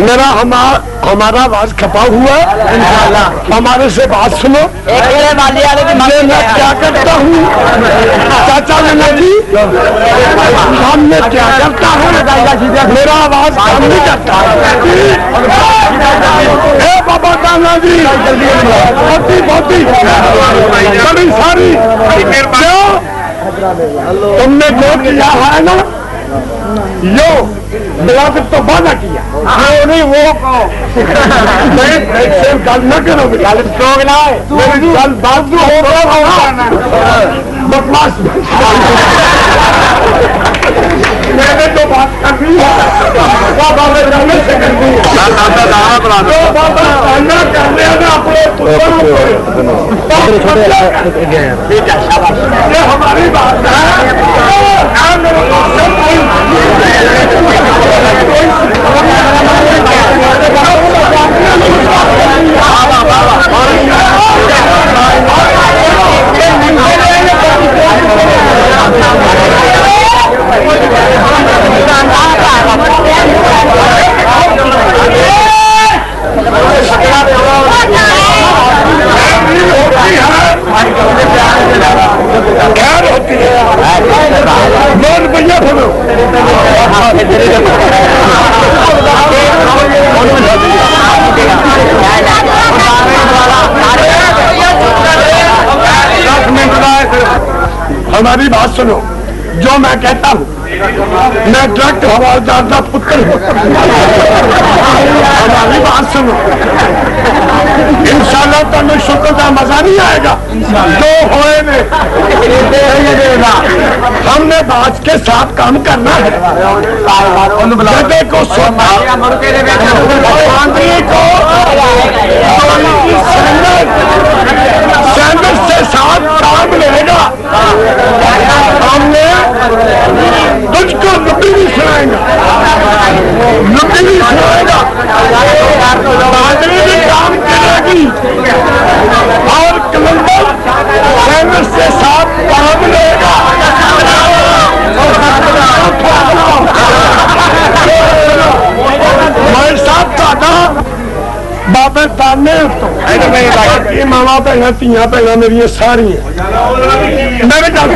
मेरा हमारा आवाज खपा हुआ इंशाल्लाह हमारे से बात सुनो। मैं क्या करता हूँ चाचा जी काम में क्या करता हूँ मेरा आवाज काम नहीं करता। बाबा कान्हा जी बहुत बड़ी सारी क्यों तुमने जो किया है ना यो ब्लॉक तो वादा किया नहीं वो गल न करो गल स्ट्रोक ना मेरी गल बात बकवास मैंने तो बात करनी है बाबा से करनी है हमारी बात है हमारी बात सुनो, जो मैं कहता हूँ, मैं ट्रक हवालदार का पुत्र हूँ। हमारी बात सुनो, इंशाल्लाह तुम्हें शुक्र का मजा नहीं आएगा जो होए ने। हमने बात के साथ काम करना है। गधे को सोना को सैनिक से साथ काम लेगा। हमने तुझको लुटी भी सुनाएगा, लुटी भी सुनाएगा, बादरी भी काम करेगी और कलंदर सैनिक से साथ काम लेगा। मैं साहब दादा बाबे ताने ये मावा भैन धियां भैन मेरिया सारिया मेरे गल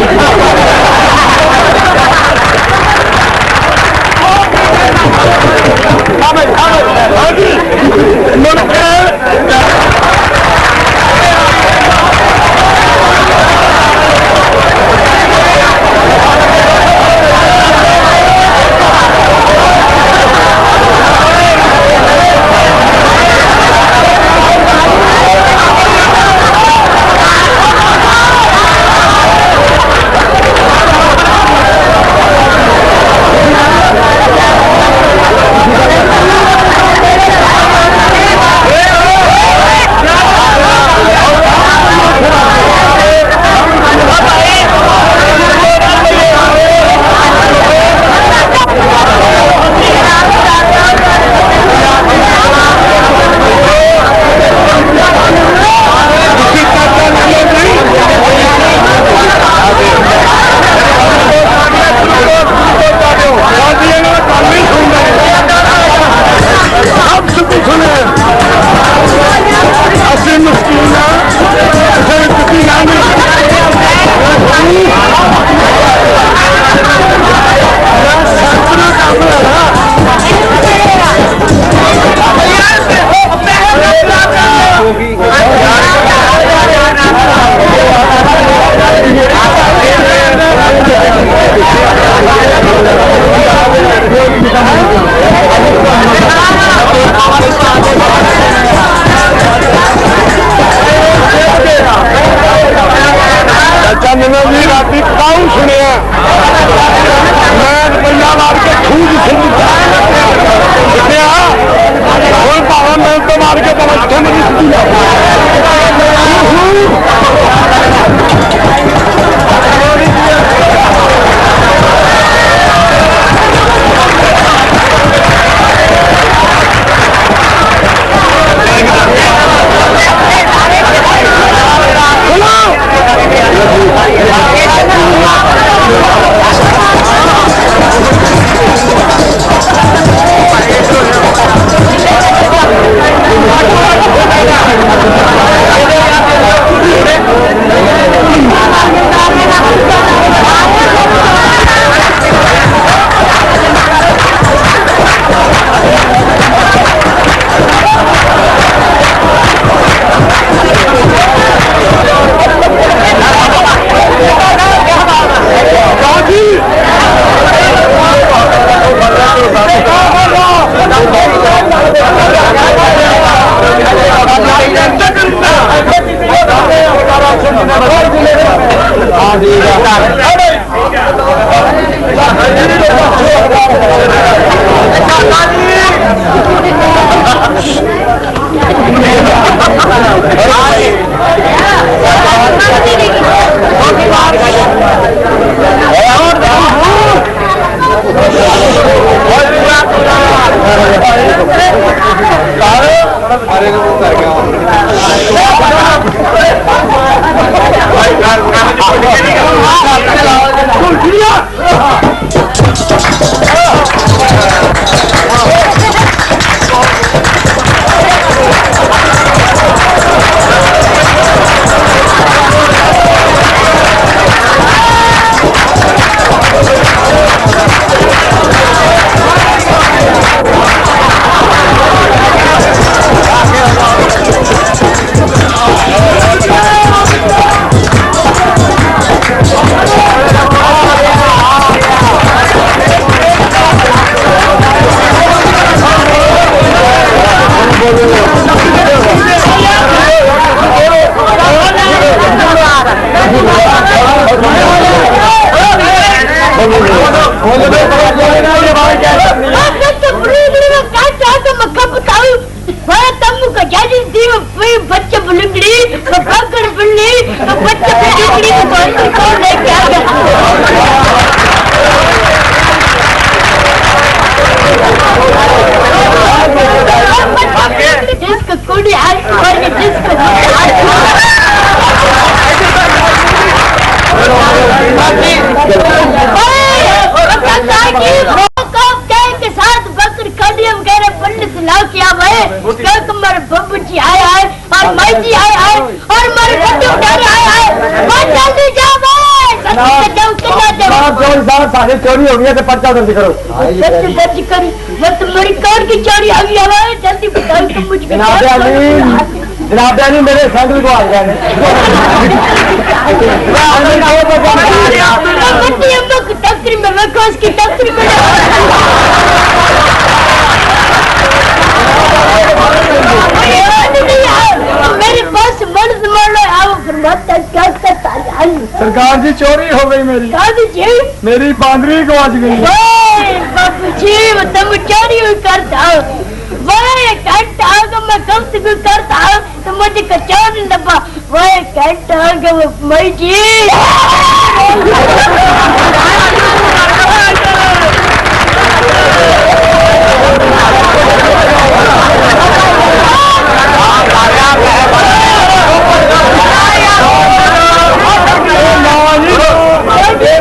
बच्चे बुलंगड़ी पकड़ बिल्ली बच्चे बुलंगड़ी को लेके आ गया जिसको कुड़ी हाथ और जिसको के साथ बकर कड़ियम कह रहे पंडित लाओ किया भाई कमर बब्बू जी आए आए और माई जी आए आए और मारे बच्चे उठा रहे आए आए बहुत जल्दी जाओ भाई सारी चोरी हो गई है तो पर्चा दर्ज करो दर्ज करी मैं तुम्हारी कार की चोरी आ गई है जल्दी बताओ तुम मुझे जनाब मेरे संग को आ गए टक्करी में मैं कोस की टक्करी में मेरे पास मर्द मर आओ फरमाता क्या करता है सरकार जी चोरी हो गई मेरी जी मेरी बांदरी गवाच गई बाबू जी तुम चोरी करता हो वह घंटा आगे मैं गुफ्तगू करता हूँ तो मुझे कचौर डब्बा वह घंटा आगे वो मई जी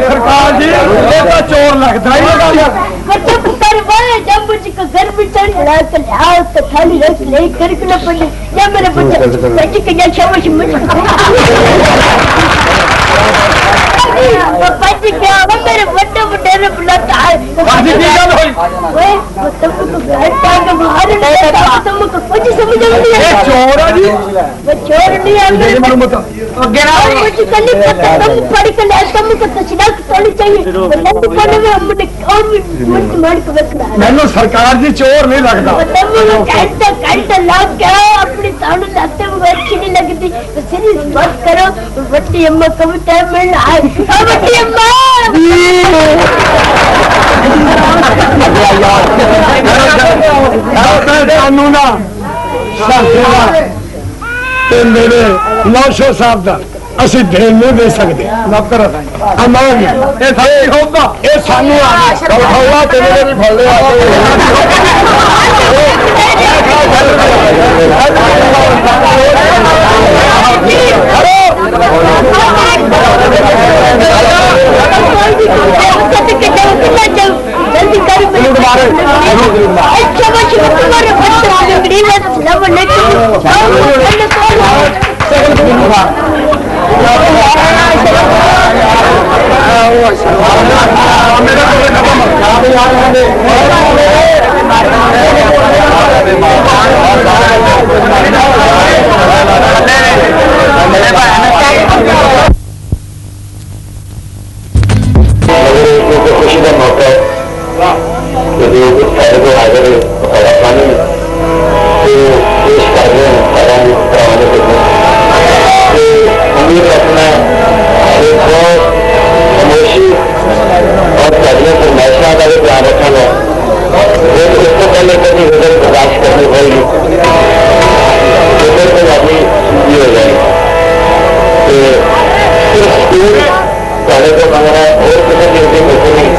सरकार जी तो चोर लगता ही घर में चढ़ आओ तो खाली रस ले करके न पड़े या मेरे बच्चे के जा शाबाश मुझे पाजी क्या वो मेरे बड़े बड़े ने बुलाता है पाजी की गल होई ओए वो तुमको घर के बाहर नहीं तुमको कुछ समझ नहीं है चोर है जी वो चोर नहीं है मेरे मन मत अगे ना मुझे कल तुम पढ़ के ले तुमको तस्वीर तोड़ी चाहिए मतलब पढ़ने में हमने और मुझे मार के रखना है मैंने सरकार जी चोर नहीं लगता तुम घंटा लाग क्या अपनी ताड़ू लाते हुए अच्छी नहीं लगती तो सीरीज बात करो बट्टी अम्मा कभी टाइम मिल रहा है बट्टी अम्मा कानूना मेरे 900 साहब का असि देन नहीं दे सकते अमान ये सानू तेरे भी फल जल्दी खुशी का मौका हाजिर पानी पेश कर रहे हैं कराने के लिए उम्मीद अपना एक बहुत खामोशी और तालियों पर मैशा का भी ध्यान रखा है इसको पहले कभी नजर बर्दाश्त करनी पड़ेगी नजर पर अपनी ये हो जाएगी सिर्फ स्कूल साढ़े को मंगना और किसी ड्यूटी में नहीं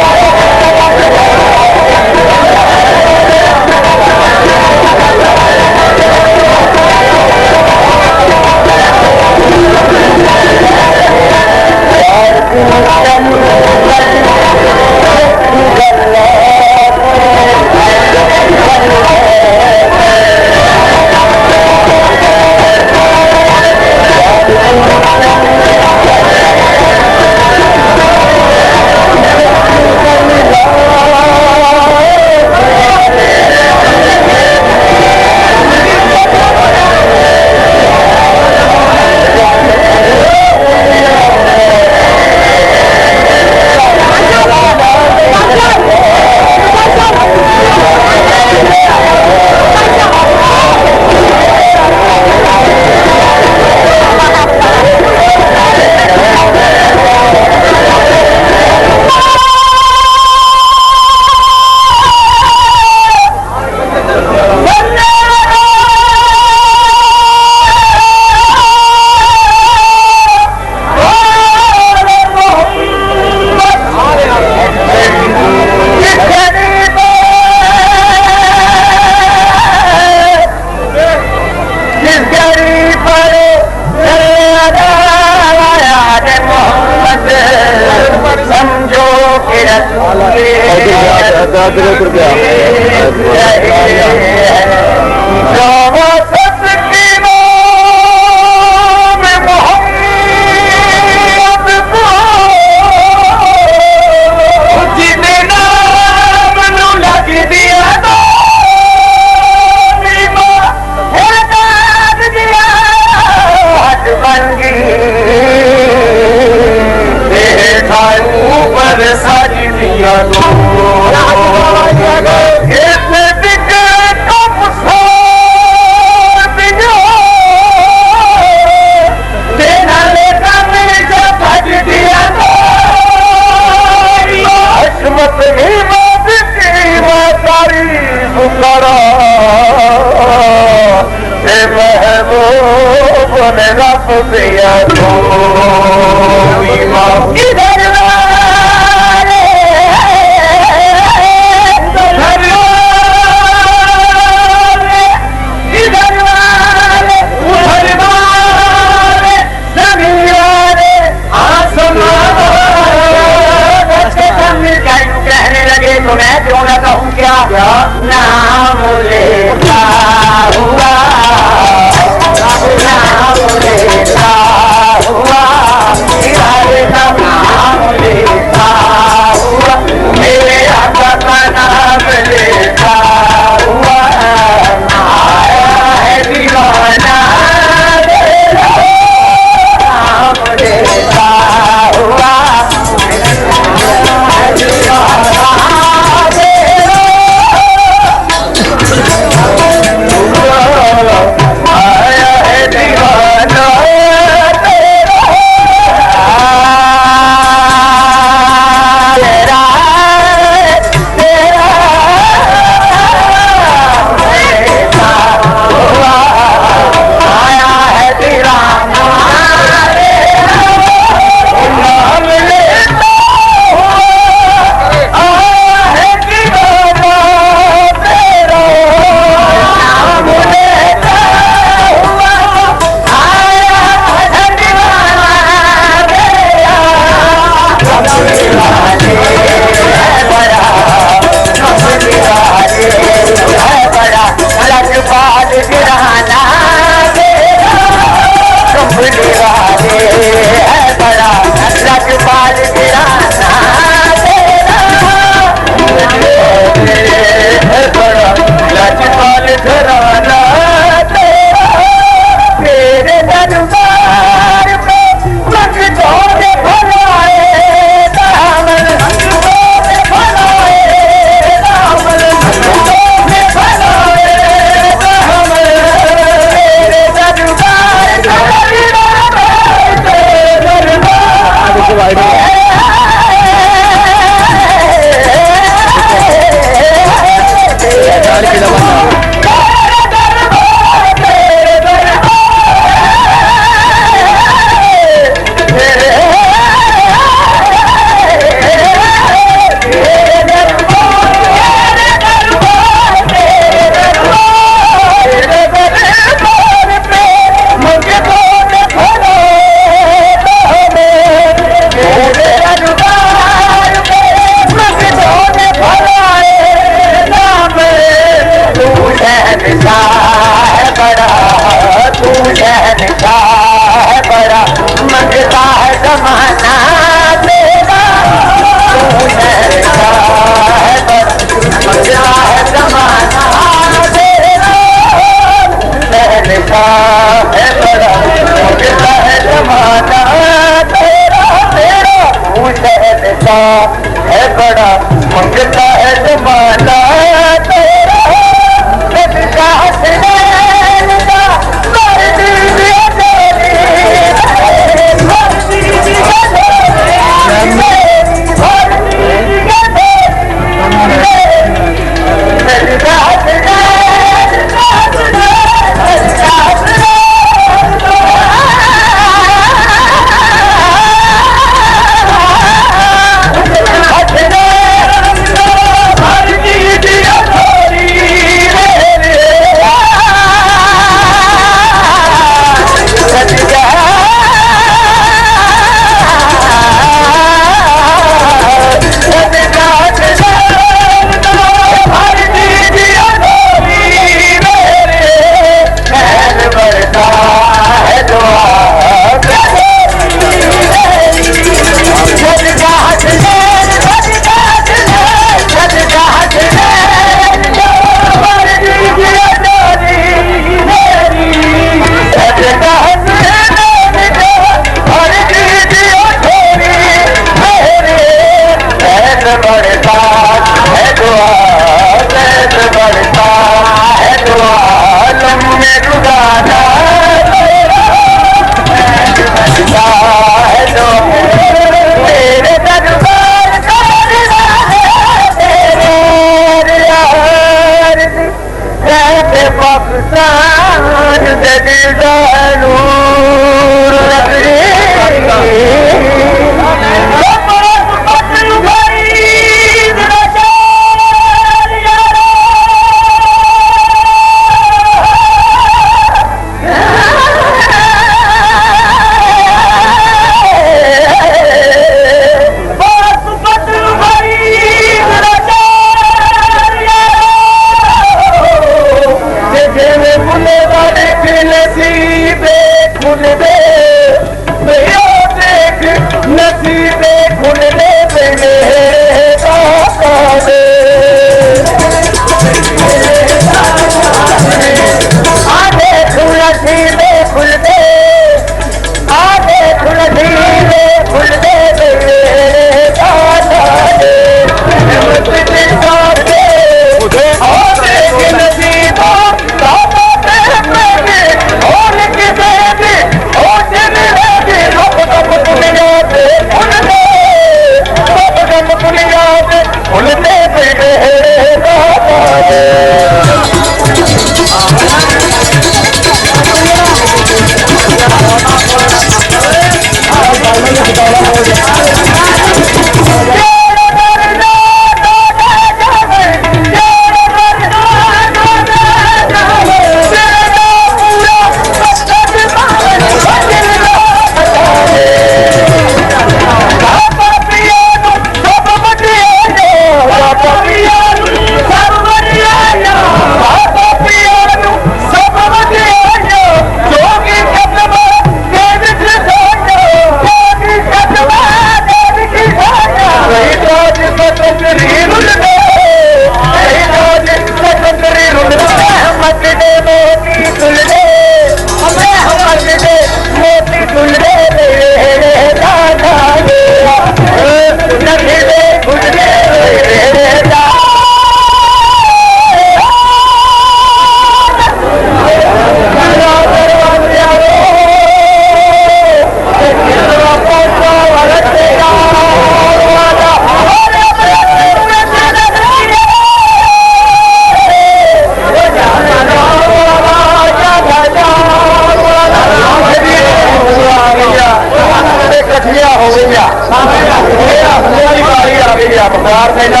सरदार मेला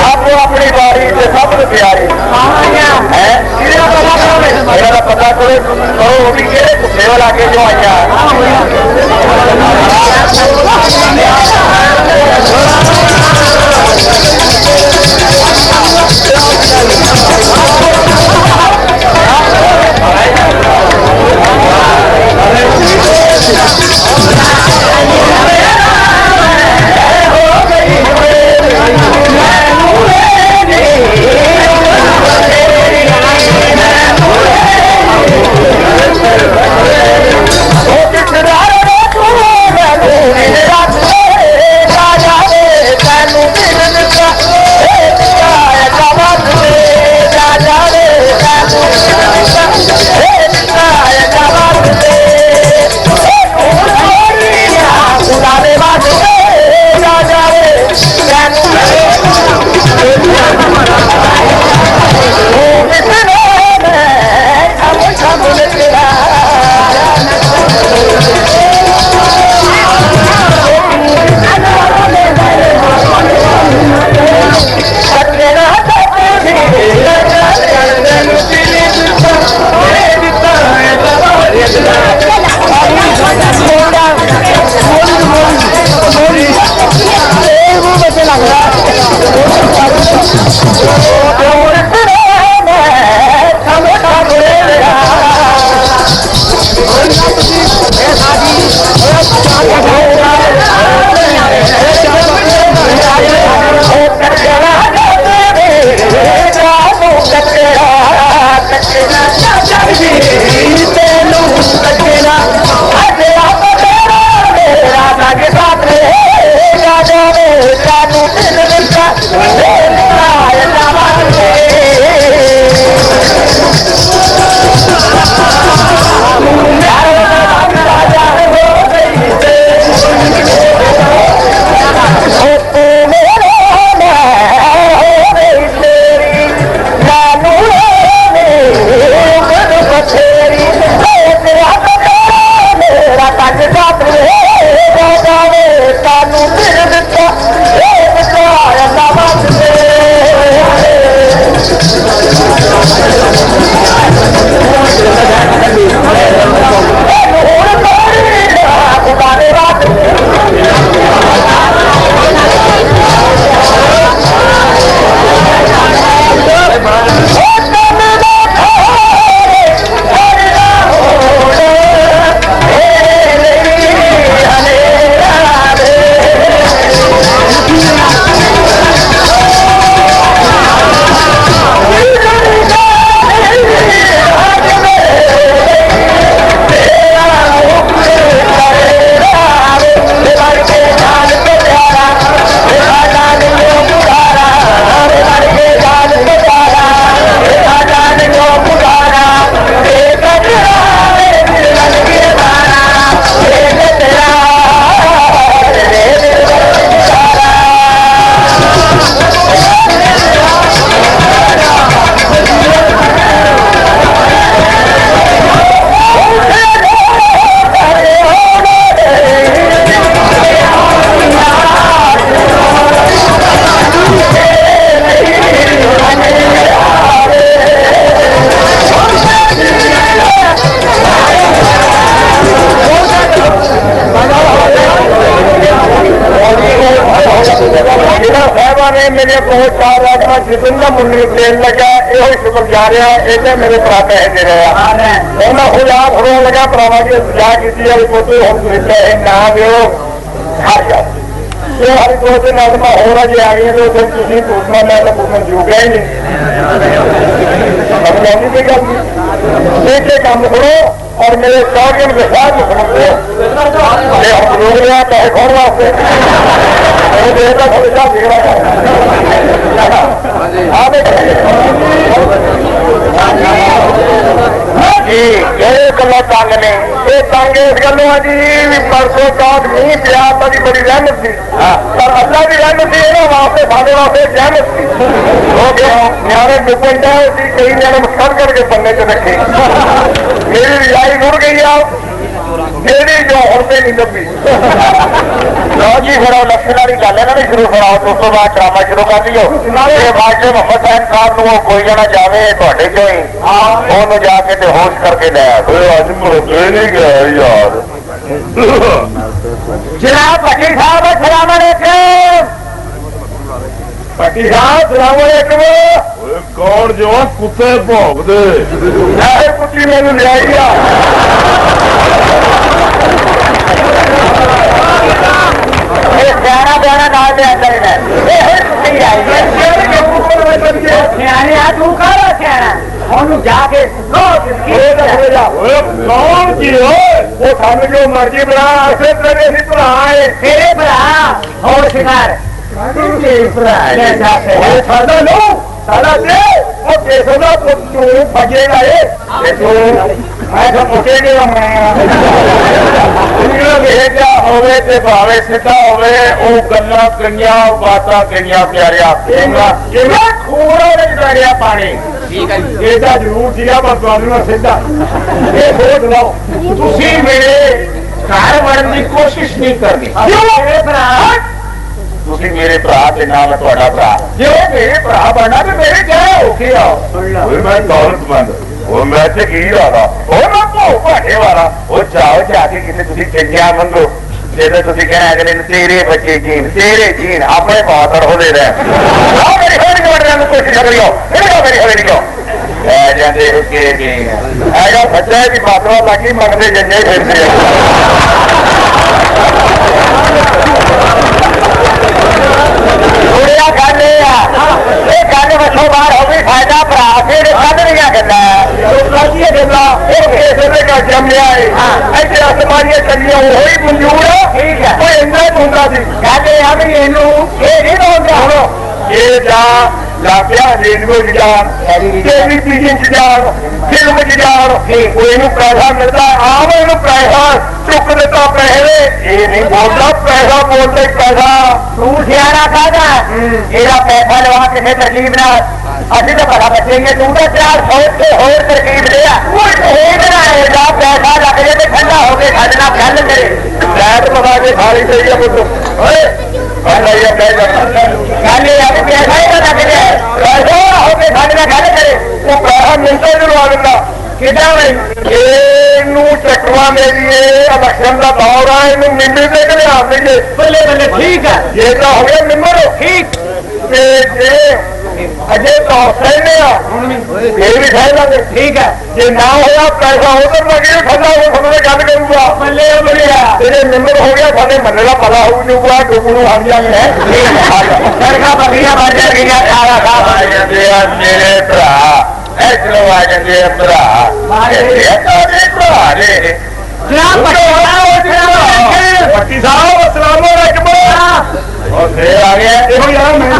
आपको अपनी बारी से सब प्यारी है मेरा पता करो भी सेवा लाके जो आया मेरे बहुत सारा जितना मुंडी देन लगा यो शुक्र जा रहा है मेरे भरा पैसे दे रहे मैं खुद आप होने लगा भरावा की सजा की पोते हम मिलते हैं ना दो हर जाओ ये हर दो दिन आज मैं हो रहा जी आ गई तो तुम पूछना मैं तो पूछना जो गया ही नहीं काम करो और मेरे कार्य के साथ समझते हम लोग रहा पैसे खोल वास्ते हमेशा दिख रहा जी ये गला तंग ने ये तंग इस गलों जी भी परसों तक मीह पिया बड़ी बड़ी रहमत थी पर अल्लाह की रहमत थी इन्होंने वास्ते साढ़े वास्ते रहमत थी हो गया न्याणे डुबन डे कई न्याणे खड़ करके पन्ने च रखे मेरी रिलाई रुड़ गई आप मेरी जो हड़ते नहीं लगी जी फिर लक्ष्य वाली गल इन्होंने शुरू कराओ, उस तो बाद ड्रामा शुरू कर लियो। मास्टर मोहम्मद साहब साहब को कोई जना जावे थोड़े चो ही ओनू जाके ते होश करके ले अज मुझे नहीं गया यार। जनाब भट्टी साहब सलाम अलैकुम। भट्टी साहब सलाम अलैकुम। कौन जो कुत्ते भोग दे कुत्ती मैनू ले आई सियाना बयाना नाल दे अंदर तू कर सियाना जाके कौन जी हो वो सानू जो मर्जी बना तेरे भरा है तेरे भरा और शिकार साला दे वो केसों तू भजेगा ये ऐसा मुकेगा भेजा होवे ते भावे सीधा होवे वो गल्ला करिया बातां करिया प्यारिया थोड़ा जिहा पानी ਇਹਦਾ ਜ਼ਰੂਰ ਸੀਗਾ ਪਰ ਤੁਹਾਨੂੰ ਨਾ ਸਿੱਧਾ ਇਹ ਸੋਚ ਲਓ ਤੁਸੀਂ ਮੇਰੇ ਘਰ ਵੜਨ ਦੀ ਕੋਸ਼ਿਸ਼ ਨਹੀਂ ਕਰਨੀ ਮੇਰੇ ਭਰਾ ਤੁਸੀਂ ਮੇਰੇ ਭਰਾ ਦੇ ਨਾਲ ਤੁਹਾਡਾ ਭਰਾ ਜੇ ਮੇਰੇ ਭਰਾ ਬਣਨਾ ਤੇ ਮੇਰੇ ਕਿਹੜੇ ਹੋ ਕੇ ਆਓ ਓਏ ਮੈਂ ਦੌਲਤਮੰਦ ਉਹ ਮੈਂ ਤੇ ਕੀ ਰਾਦਾ ਉਹ ਮੈਂ ਭੋ ਭਾਟੇ ਵਾਲਾ ਉਹ ਜਾਓ ਜਾ ਕੇ ਕਿਤੇ ਤੁਸੀਂ ਚੰਗਿਆ ਮੰਗੋ ਜਿਹਦੇ ਤੁਸੀਂ ਕਹਿਣਾ ਅਗਲੇ ਨੂੰ ਤੇਰੇ ਬੱਚੇ ਤੇਰੇ ਜੀਨ ਆਪਣੇ ਬਾਤਰ ਹੋਦੇ ਰਹਿ ਆ ਮੇਰੀ ਹੋਣੀ ਵੜਨ ਦੀ ਕੋਸ਼ਿਸ਼ ਕਰਿਓ ਇਹੋ ਮੇਰੀ ਹੋਣੀ ਕਿਉਂ ਐ ਜਾਂਦੇ ਰੁਕੇ ਗਏ ਐਗਾ ਬੱਚਾ ਦੀ ਬਾਤਰਾ ਲੱਗੀ ਮੰਗਦੇ ਜੰਨੇ ਫਿਰਦੇ ਆ ਗੱਲ ਇਹ ਗੱਲ ਵੱਲੋਂ ਬਾਹਰ ਹੋ ਗਈ ਫਾਇਦਾ ਭਰਾ ਕਿਹੜੇ ਕੱਢ ਰਹੀਆਂ ਗੱਲਾਂ ਕਾਹਦੀਆਂ ਗੱਲਾਂ ਇਹ ਕਿਸੇ ਦੇ ਘਰ ਜੰਮਿਆ ਏ ਇੱਥੇ ਅਸਮਾਨੀਆਂ ਚੱਲੀਆਂ ਉਹੀ ਮਨਜ਼ੂਰ ਠੀਕ ਹੈ ਉਹ ਇੰਨਾ ਹੁੰਦਾ ਸੀ ਕਹਿੰਦੇ ਆ ਵੀ ਇਹਨੂੰ ਇਹ ਨਹੀਂ ਹੁੰਦਾ ਹੁਣ ਇਹ ਜਾ ਲਾਪਿਆ ਰੇਲਵੇ ਜਾਣ ਟੈਲੀਵਿਜ਼ਨ ਚ ਜਾਣ ਫਿਲਮ ਚ ਜਾਣ ਉਹ ਇਹਨੂੰ ਪੈਸਾ ਮਿਲਦਾ ਆਮ ਇਹਨੂੰ ਪੈਸਾ ਚੁੱਕ ਦਿੱਤਾ ਪੈਸੇ ਇਹ ਨਹੀਂ ਬੋਲਦਾ ਪੈਸਾ ਬੋਲਦਾ ਹੀ ਪੈਸਾ ਤੂੰ ਸਿਆਣਾ ਕਾਹਦਾ ਇਹਦਾ ਪੈਸਾ ਲਵਾ ਕਿਸੇ ਤਰਕੀਬ ਨਾਲ ਅਸੀਂ ਤਾਂ ਬੜਾ ਬਚੇਂਗੇ ਤੂੰ ਤਾਂ 400 ਤੇ ਹੋਰ ਤਰਕੀਬ ਲਿਆ ਇਹਦੇ ਨਾਲ ਇਹਦਾ ਪੈਸਾ ਲੱਗ ਜੇ ਤੇ ਠੰਡਾ ਹੋ ਕੇ ਸਾਡੇ ਨਾਲ ਗੱਲ ਕਰੇ ਲੈਟ ਪਕਾ ਕੇ ਖਾਲੀ ਪਈ ਆ ਪੁੱਤ ਓਏ ਗੱਲ ਇਹ ਆ ਪੈਸਾ ਲੱਗ ਜੇ ਹੋ ਕੇ ਸਾਡੇ ਨਾਲ ਗੱਲ ਕਰੇ ਉਹ ਪੈਸਾ ਮਿਲਦਾ ਜਦੋਂ ਆ ਦਿੰਦਾ ਕਿੱਦਾਂ ਬਈ ਇਹਨੂੰ ਚੱਕਵਾ ਮੇਰੀ ਇਲੈਕਸ਼ਨ ਦਾ ਦੌਰ ਆ ਇਹਨੂੰ ਮਿੰਬੀ ਤੇ ਲਿਆ ਦੇਈਏ ਬੱਲੇ ਬੱਲੇ ਠੀਕ ਹੈ ਇਹ ਤਾਂ ਹੋ ਗਿਆ ਮਿੰਬਰ ਠੀਕ ਤੇ ਜੇ ਅਜੇ ਤਾਂ ਸਹਿਨੇ ਆ ਫੇਰ ਵੀ ਸਹਿ ਲਾਂਗੇ ਠੀਕ ਹੈ ਜੇ ਨਾ ਹੋਇਆ ਪੈਸਾ ਉਧਰ ਲੱਗੇ ਠੰਡਾ ਹੋ ਤੁਹਾਨੂੰ ਗੱਲ ਕਰੂਗਾ ਬੱਲੇ ਬੜਿਆ ਤੇਰੇ ਮਿੰਬਰ ਹੋ ਗਿਆ ਸਾਡੇ ਮੰਨੇ ਦਾ ਪਤਾ ਹੋਊ ਜੂਗਾ ਡੁੱਬੂ ਨੂੰ ਹਮ ਜਾਗੇ ਸੜਕਾਂ ਬੱਕਰੀਆਂ ਵੱਜ ਗਈਆਂ ਖਾਲਾ ਖਾ ਜਾਂਦੇ ਆ ਮੇਰੇ ਭਰਾ ਚਲੋ ਆ ਜਾਂਦੇ ਆ ਭਰਾ ਭਰਾ ਨੇ ਭੱਟੀ ਸਾਹਿਬ ਅਸਲਾਮ ਵਾਲੇਕੁਮ ਉਹ ਫੇਰ ਆ ਗਿਆ ਇਹੋ ਯਾਰ ਮੈਂ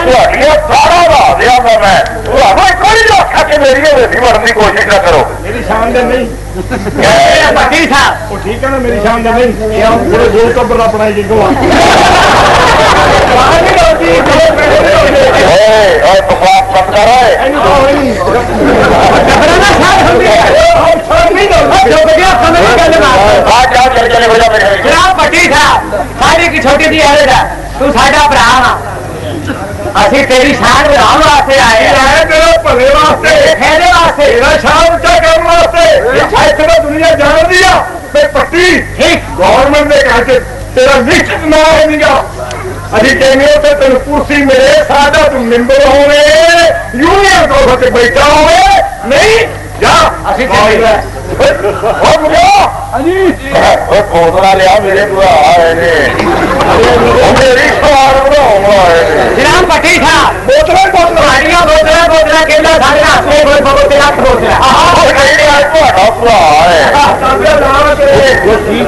ਤੁਹਾਡੀਆਂ ਸਾਰਾ ਲਾ ਦਿਆ ਮੈਂ ਤੁਹਾਨੂੰ ਕੋਈ ਨਾ ਆਖਿਆ ਕਿ ਮੇਰੀ ਵੇਖੀ ਵੜਨ ਦੀ ਕੋਸ਼ਿਸ਼ ਨਾ ਕਰੋ ਮੇਰੀ ਸ਼ਾਨ ਦੇ ਨਹੀਂ ਭੱਟੀ ਸਾਹਿਬ ਉਹ ਠੀਕ ਹੈ ਨਾ ਮੇਰੀ ਸ਼ਾਨ ਦੇ ਨਹੀਂ ਇਹ ਪੂਰੇ ਜੋਰ ਤੋਂ ਬੜਾ ਬਣਾਈ ਜਿੰਦੋ ਆ ਓਏ ਬਕਵਾਸ ਬੰਦ ਕਰ ਓਏ जनाब भट्टी साहब सारी की छोटी जी है तू साडा भरा वा ਅਸੀਂ ਤੇਰੀ ਸ਼ਾਨ ਵਧਾਉਣ ਵਾਸਤੇ ਆਏ ਆ ਤੇਰੇ ਭਲੇ ਵਾਸਤੇ ਖੇੜੇ ਵਾਸਤੇ ਤੇਰਾ ਸ਼ਾਨ ਉੱਚਾ ਕਰਨ ਵਾਸਤੇ ਇੱਥੇ ਤਾਂ ਦੁਨੀਆ ਜਾਣਦੀ ਆ ਤੇ ਭੱਟੀ ਠੀਕ ਗਵਰਨਮੈਂਟ ਦੇ ਘਰ ਚ ਤੇਰਾ ਨਿਸ਼ਚਿਤ ਨਾ ਹੋਵੇਗਾ ਅਸੀਂ ਕਹਿੰਦੇ ਉੱਥੇ ਤੈਨੂੰ ਕੁਰਸੀ ਮਿਲੇ ਸਾਡਾ ਤੂੰ ਮੈਂਬਰ ਹੋਵੇ ਯੂਨੀਅਨ ਕੋਲ ਤੇ ਬੈਠਾ ਹੋਵੇ ਨਹੀਂ ਜਾ ਅਸੀਂ ਕਹਿੰਦੇ ਉਹ ਮੁੰਡਾ ਹਾਂਜੀ ਉਹ ਕੋਤਰਾ ਲਿਆ ਮੇਰੇ ਭਰਾ ਆਏ ਨੇ ਉਹ ਮੇਰੀ ਸਵਾਰ ਬਣਾਉਣ ਆਏ ਨੇ ਜਨਾਬ ਭੱਟੀ ਸਾਹਿਬ ਬੋਤਲਾਂ ਕਹਿੰਦਾ ਸਾਡੇ ਹੱਥੇ ਕੋਈ ਬਗੋ ਤੇ ਹੱਥ ਬੋਤਲਾ ਆਹ ਕਹਿੰਦੇ ਆ ਤੁਹਾਡਾ ਭਰਾ ਹੈ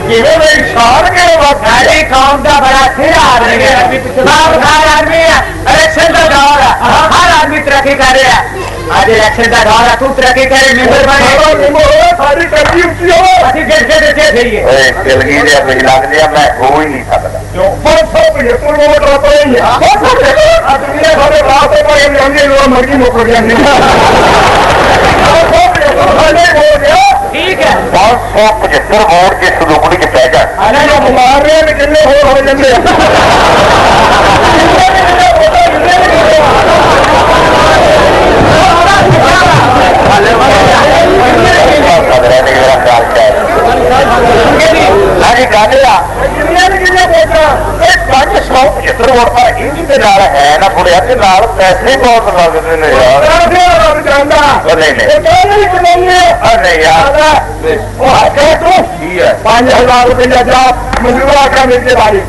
ਜਿਵੇਂ ਮੇਰੀ ਸ਼ਾਨ ਕੇ ਸਾਡੀ ਕੌਮ ਦਾ ਬੜਾ ਸਿਰ ਆਦਮੀ ਹੈ ਬਾਬਦਾਰ ਆਦਮੀ ਹੈ ਇਲੈਕਸ਼ਨ ਦਾ ਦੌਰ ਹੈ ਹਰ ਆਦਮੀ ਤਰੱਕੀ ਕਰ ਰਿਹਾ आज इलेक्शन का दौर है तू तरक्की करे मेंबर बने सारी तरक्की ਉੱਚੀ ਹੋਵੇ ਅਸੀਂ ਗਿਰਦੇ ਦਿੱਤੇ ਥਈਏ ਓਏ ਦਿਲਗੀ ਦੇ ਬਿਗ ਲੱਗਦੇ ਆ ਮੈਂ ਹੋ ਹੀ ਨਹੀਂ ਸਕਦਾ ਕਿਉਂ 575 ਕਿਲੋਮੀਟਰ ਪਏ ਹੀ ਆ ਦੁਨੀਆ ਸਾਡੇ ਰਾਸਤੇ ਪਰ ਜਾਂਦੇ ਲੋਕ ਮਰਗੀ ਮੁੱਕ ਜਾਂਦੇ ठीक है 575 वोट जिस लुकड़ी च पै जाए मार रहे हैं किन्ने हो जाते हाँ जी गल पंज 175 वोट पर इंज के नाल है ना थोड़े के नाल पैसे बहुत लगते हैं यार नहीं नहीं यार 5,000 रुपया जा मंजूरा का मेरे बारी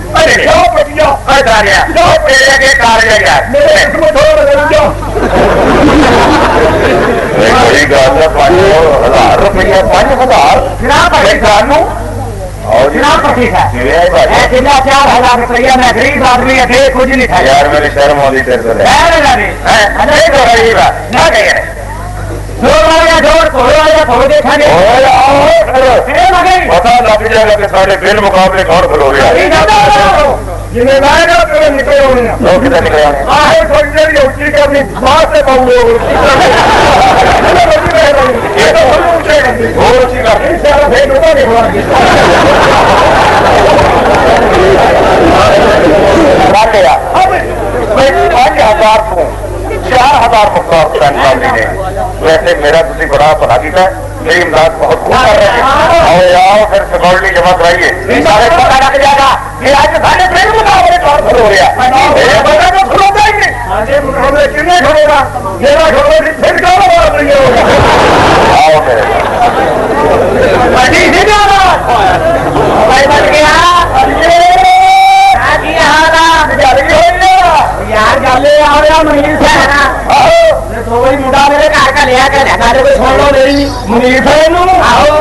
तेरे के कार्य यार मेरी गल 5,000 रुपया 5,000 जिला 4,000 रुपया मैं गरीब आदमी है कुछ नहीं था यार मेरी शर्म आती तेरे को पता लग जाएगा कि साढ़े बिल मुकाबले कौन खलो गया जिन्हें लाएगा तेरे निकले होने कितने निकले थोड़ी देर उच्ची करनी बात से पाऊंगे बहुत अच्छी बात पांच हजार को 4,000 मुख्तार हुसैन साहब ने वैसे मेरा तुम बड़ा भला किया मेरी इमदाद बहुत खूब कर रहे हैं और आओ फिर सिक्योरिटी जमा कराइए सारे पता लग जाएगा कि आज साढ़े फिर मुकाबले कौन खड़ो रहा तो खड़ो जाएंगे मुकाबले कितने खड़ेगा मेरा खड़ो फिर कौन होगा आओ मेरे बन गया यार गल मनीर से तो वही मुंडा मेरे घर का लिया कर कोई छोड़ लो मेरी मनीर से आओ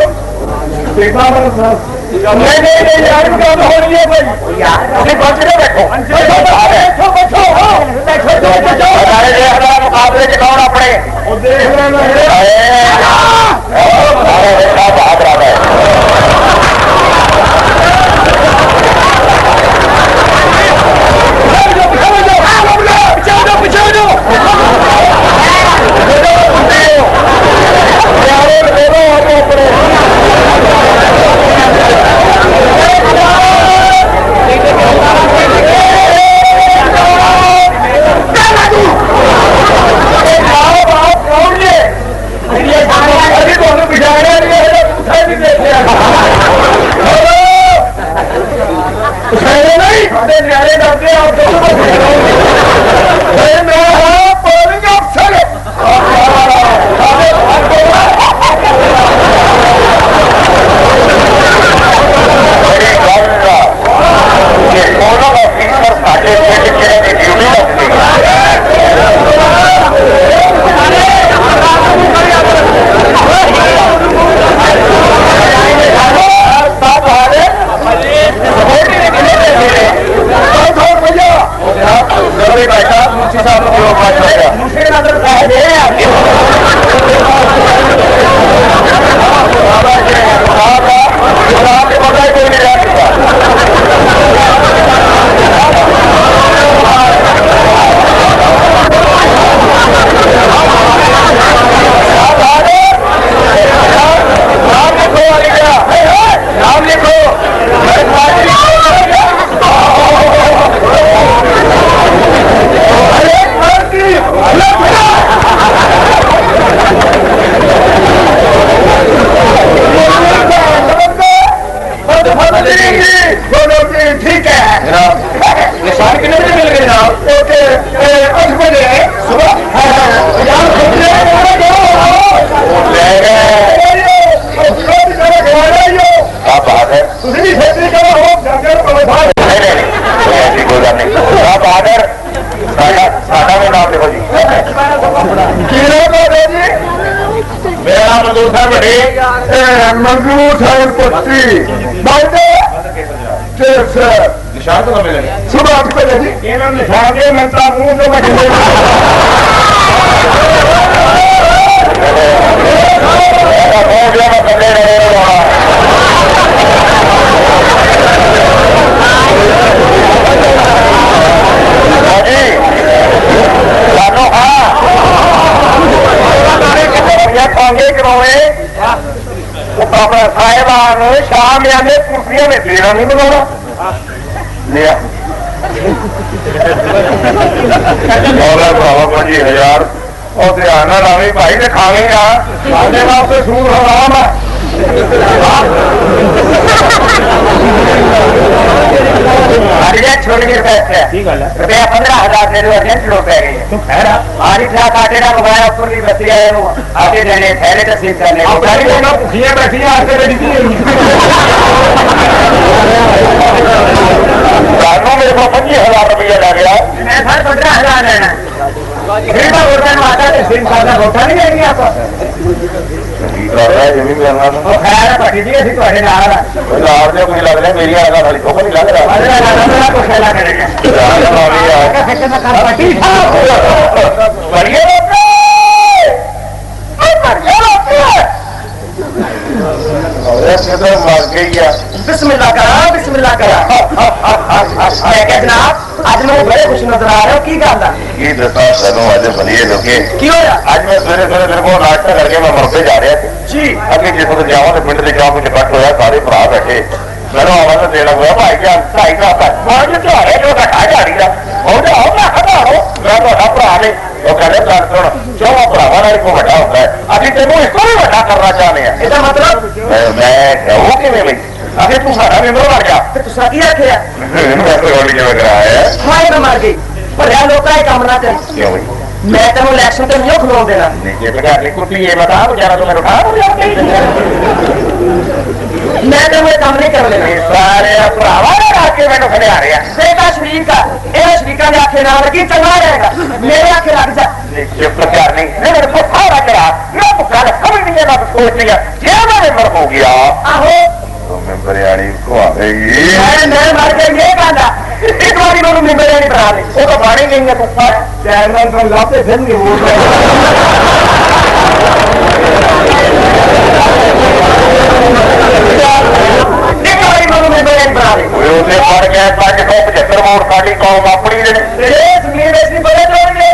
नहीं यार हो रही है भाई यार मुकाबले च कौन अपने मंगलूर साहिब पट्टी निशान तो मिले सुबह 8 बजे जी निशान के मिलता हूँ जो मैं होवे अपना साहेबान शाम आने कुर्सियां में तेरा नहीं बनाना लिया 25,000 और ध्यान लावी भाई ने खाने आ खाने वास्ते सूर हराम है छोड़ के रुपया 15,000 दे दो छो पै गई आरी खा काटे ना मंगाया ऊपर की बत्ती आए आगे देने थैले तस्वीर करने भूखियां बैठिया मेरे को 25,000 रुपया लग गया मैं सर 15,000 लेना आता सिंह सादा वोटा नहीं लेंगे आप मेरी मर गई है बिस्मिल्लाह करा जनाब आज मैं बड़े खुश नजर आ रहे हो की गल की दसा सानू अज बलिए लोके की होया आज मैं सवेरे मेरे को नाश्ता करके मैं मरते जा रहा था जी अगे जिस वक्त जावा तो पिंड के गांव में इकट्ठ होया सारे भरा बैठे मैंने आवाज देना हुआ भाई जान ढाई का त्योहार जो खा झाड़ी का आओ ना खड़ाओ मैं भरा ने वो कहते चल सुन चौवा भरावां नाल को वड्डा होता है अभी तेनों इसको भी वड्डा करना चाहते हैं इसका मतलब मैं कहूं कि मैं अरे तू सारा मेंबर मर गया तुसा की आखिया मैं तो गोली में कराया हाय मैं मर गई पर यार लोग का काम ना कर क्यों भाई मैं तेरे इलेक्शन तो नहीं खलोन देना नहीं ये प्रकार की कुछ ये बता तो जरा तो मैं उठा मैं तो वो काम नहीं कर लेना सारे भरावा आके मैंने खड़े आ रहे हैं बेटा शरीक का ये शरीका ने आखे ना लगी चंगा रहेगा मेरे आखे लग जा ये प्रचार नहीं मेरे को सारा करा मैं भुखा समझ नहीं है ना सोच लिया ये मैं मेंबर हो गया आहो मेंबर यानी को आ गई मैं मर गई ये गाना एक बारी मेरे मेंबर यानी बना ले वो तो बाणी गई है तू चैनल पर लाते फिर नहीं हो एक बारी मेरे मेंबर यानी बना ले वो उसे पड़ गया 75 वोट खाली कौम अपनी दे देश में वैसे बड़े तो नहीं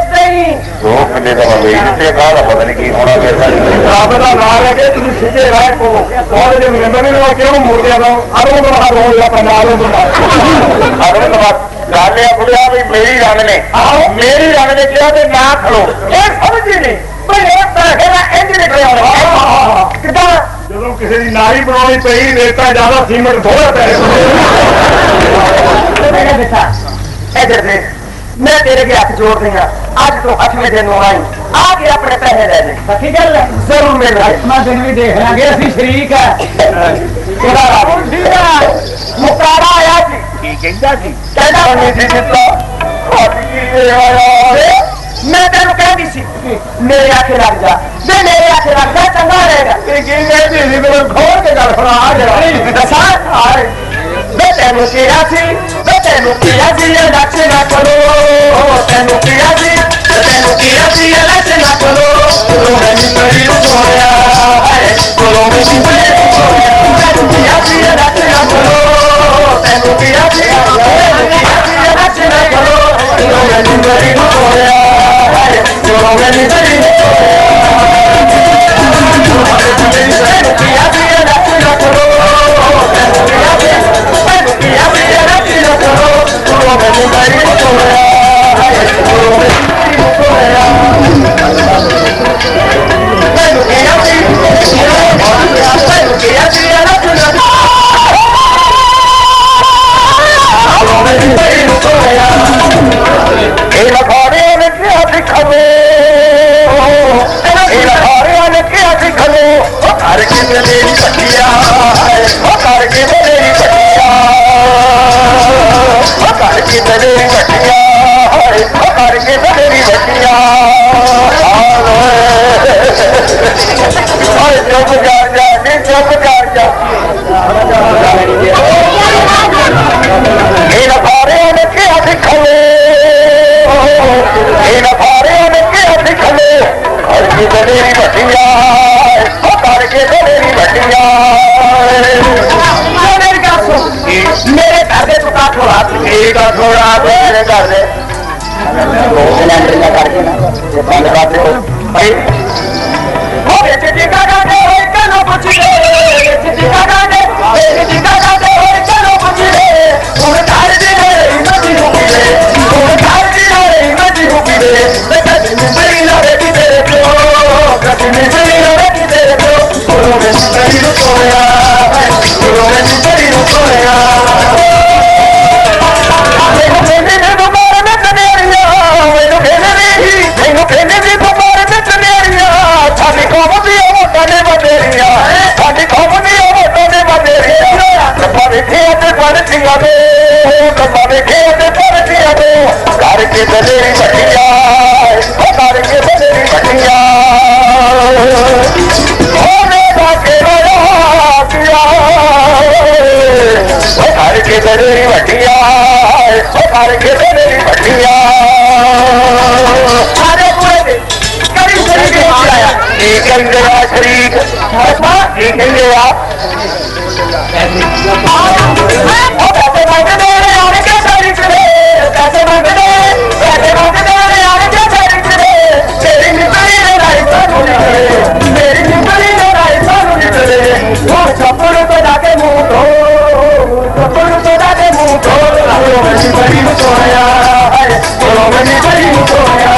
दो किले का वेट से कहा पता नहीं की होना मेरे साथ ना लगे तुम सीधे राय को और जो मेंबर ने वो क्यों मोड़ दिया था अरे वो बाहर हो गया पंडालों में अरे तो बात गाले बुढ़िया भी मेरी रन ने क्या ते ना खड़ो ये समझ ही नहीं भाई एक तरह का इंज निकले कितना ਜਦੋਂ ਕਿਸੇ ਦੀ ਨਾਰੀ ਬਣਾਉਣੀ ਪਈ ਰੇਤਾ ਜ਼ਿਆਦਾ ਸੀਮੈਂਟ ਥੋੜਾ ਪੈ मेरा बेटा इधर देख मैं तेरे के हाथ जोड़ दूंगा आज तो 8वें दिन आई आके अपने पैसे ले ले सही गल है जरूर मेरे मैं दिन भी देख लांगे असि शरीक है मुकारा आया जी की कहंदा जी कहंदा नहीं सी जितना मैं तेन कहती सी मेरे आखे लग जा मेरे आखे लग जा चंगा रहेगा खोल के गल सुना दसा मैं तेनू किया सी लक्ष ना करो तेनू किया सी लक्ष ना करो मैंने बड़ी सोया मैंने बड़ी सोया तेनू किया सी लक्ष ना करो तेनू किया सी लक्ष ना करो मैंने बड़ी सोया मैंने बड़ी मेरे घर दे तो थोड़ा मेरे घर दे सिलेंडर करके बंद कर दो ਪੁੱਛਦੇ ਜਿੱਗਾ ਗਾਣੇ ਜਿੱਗਾ ਗਾਣੇ ਹੋਏ ਚਲੋ ਪੁੱਛਦੇ ਹੁਣ ਘਰ ਦੀ ਨਹੀਂ ਮੱਦੀ ਹੁਕੀਦੇ ਹੁਣ ਘਰ ਦੀ ਨਹੀਂ ਮੱਦੀ ਹੁਕੀਦੇ ਤੇ ਕਦੀ ਬੜੀ ਲੜੇ ਕਿ ਤੇਰੇ ਪਿਓ ਕਦੀ ਬੜੀ ਲੜੇ ਕਿ ਤੇਰੇ ਪਿਓ ਗੁਰੂ ਨੇ ਬੜੀ ਨੂੰ ਤੋੜਿਆ ਗੁਰੂ ਨੇ ਬੜੀ ਨੂੰ ਤੋੜਿਆ ਮੈਨੂੰ ਕਹਿੰਦੇ ਨੇ ਬਿਮਾਰ ਮੈਂ ਤਨੇਰੀਆਂ ਮੈਨੂੰ ਕਹਿੰਦੇ ਵੀ ਬਿਮਾਰ ਮੈਂ ਤਨੇਰੀਆਂ ਸਾਡੀ ਕੌਮ ਦੀ ਵੋਟਾਂ ਨੇ ਵਧੇਰੀਆਂ ਸਾਡੀ ਕੌਮ ਦੀ ਵੋਟਾਂ ਨੇ ਵਧੇਰੀਆਂ ਰੱਬਾ ਵੇਖੇ ਤੇ ਪੜ੍ਹਦੀਆਂ ਨੇ ਰੱਬਾ ਵੇਖੇ ਤੇ ਪੜ੍ਹਦੀਆਂ ਨੇ ਕਰਕੇ ਬਦੇਰੀ ਵੱਡੀਆਂ ਕਰਕੇ ਬਦੇਰੀ ਵੱਡੀਆਂ ਉਹਨੇ ਦਾ ਕੇ ਰੋਇਆ ਪਿਆ ਕਰਕੇ ਬਦੇਰੀ ਵੱਡੀਆਂ ਕਰਕੇ ਬਦੇਰੀ ਵੱਡੀਆਂ ਸਾਰੇ ਪੂਰੇ ਕਰੀ ਸ਼ਰੀਕ ਆਇਆ ਇਹ ਕਹਿੰਦੇ ਆ ਸ਼ਰੀਕ ਇਹ ਕਹਿੰਦੇ ਆ ਉਹ ਪੈਸੇ ਮੰਗਦੇ ਨੇ ਆਣੇ ਕੇ ਸ਼ਰੀਕ ਨੇ ਪੈਸੇ ਮੰਗਦੇ ਨੇ ਆਣੇ ਕੇ ਸ਼ਰੀਕ ਨੇ ਤੇਰੀ ਨਿਕਲੀ ਨੇ ਰਾਈ ਸਾਨੂੰ ਨਿਕਲੇ ਮੇਰੀ ਨਿਕਲੀ ਨੇ ਰਾਈ ਸਾਨੂੰ ਨਿਕਲੇ ਉਹ ਚੱਪੜ ਤੋਂ ਜਾ ਕੇ ਮੂੰਹ ਧੋ ਚੱਪੜ ਤੋਂ ਜਾ ਕੇ ਮੂੰਹ ਧੋ ਮੇਰੀ ਬੜੀ ਨੂੰ ਤੋੜਿਆ ਮੇਰੀ ਬੜੀ ਨੂੰ ਤੋੜਿਆ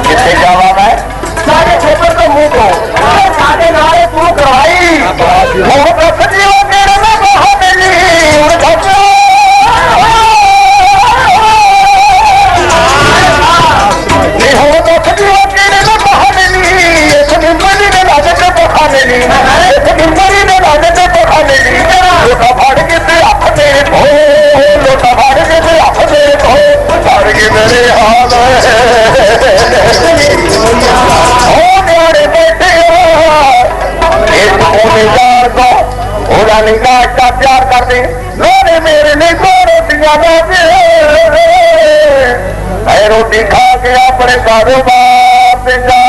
ਕਿੱਥੇ ਜਾਵਾਂ ਮੈਂ ਸਾਡੇ ਖੇਤਰ ਤੋਂ ਮੂੰਹ ਧੋ ਸਾਡੇ ਨਾਲੇ ਤੂੰ ਕਰਾਈ ਉਹ ਰੱਖਦੀ ਉਹ ਤੇਰੇ ਨਾਲ ਬਾਹ ਮਿਲੀ ਹੁਣ ਧੱਕਾ ਇਹ ਹੋ ਰੱਖਦੀ ਉਹ ਤੇਰੇ ਨਾਲ ਬਾਹ ਮਿਲੀ ਇਸ ਨਿੰਬਰੀ ਨੇ ਲਾਦੇ ਤੇ ਬਖਾ ਮਿਲੀ ਇਸ ਨਿੰਬਰੀ ਨੇ ਲਾਦੇ ਤੇ ਬਖਾ ਮਿਲੀ ਲੋਟਾ ਫੜ ਕੇ ਤੇ ਹੱਥ ਦੇ ਧੋ ਲੋਟਾ ਫੜ ਕੇ ਤੇ ਹੱਥ ਦੇ ਧੋ ਫੜ ਕੇ ਮੇਰੇ ਹਾਲ ਉਹ ਨਿਆਣੇ ਬੈਠੇ ਉਹਦਾ ਨਿਗਾਹ ਦਾ ਪਿਆਰ ਕਰਦੇ ਲੋਰੇ ਮੇਰੇ ਲਈ ਦੋ ਰੋਟੀਆਂ ਲਾਗੇ ਐ ਰੋਟੀ ਖਾ ਕੇ ਆਪਣੇ ਕਾਰੋਬਾਰ ਤੇ ਜਾ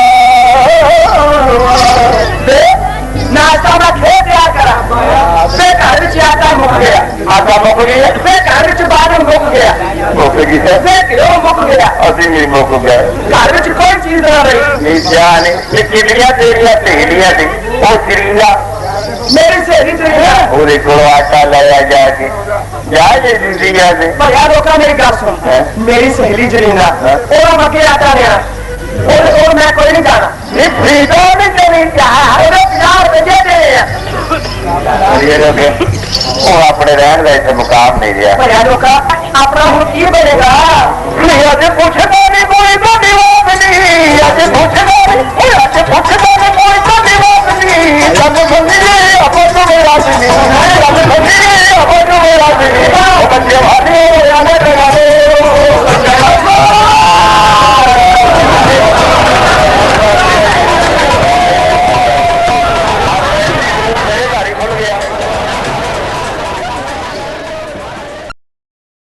ਨਾ ਤਾਂ ਮੈਂ ਖੇਡਿਆ ਕਰਾਂ ਤੇ ਘਰ ਵਿੱਚ ਆਟਾ ਮੁੱਕ ਗਿਆ ਆਟਾ ਮੁੱਕ ਗਿਆ ਤੇ ਘਰ ਵਿੱਚ ਬਾਦਾਮ ਮੁੱਕ ਗਿਆ ਮੁੱਕ ਗਈ ਤੇ ਕਿਉਂ ਮੁੱਕ ਗਿਆ ਅਸੀਂ ਵੀ ਮੁੱਕ ਗਏ ਘਰ ਵਿੱਚ ਕੋਈ ਚੀਜ਼ ਨਾ ਰਹੀ ਇਹ ਜਾਣੇ ਇਹ ਕਿਹੜੀਆਂ ਤੇਰੀਆਂ ਸਹੇਲੀਆਂ ਸੀ ਉਹ ਕਿਹੜੀਆਂ मेरी सहेली पूरे को आटा लाया जाके जाए दीदिया से पर यार रोका मेरी गल सुन मेरी सहेली जरीना और मके आटा लेना और मैं कोई नहीं जाना फ्रीडो नहीं देनी चाहिए 50 रुपए दे अपने रहन का इतने मुकाम नहीं रहा पर यार रोका अपना हूँ की बनेगा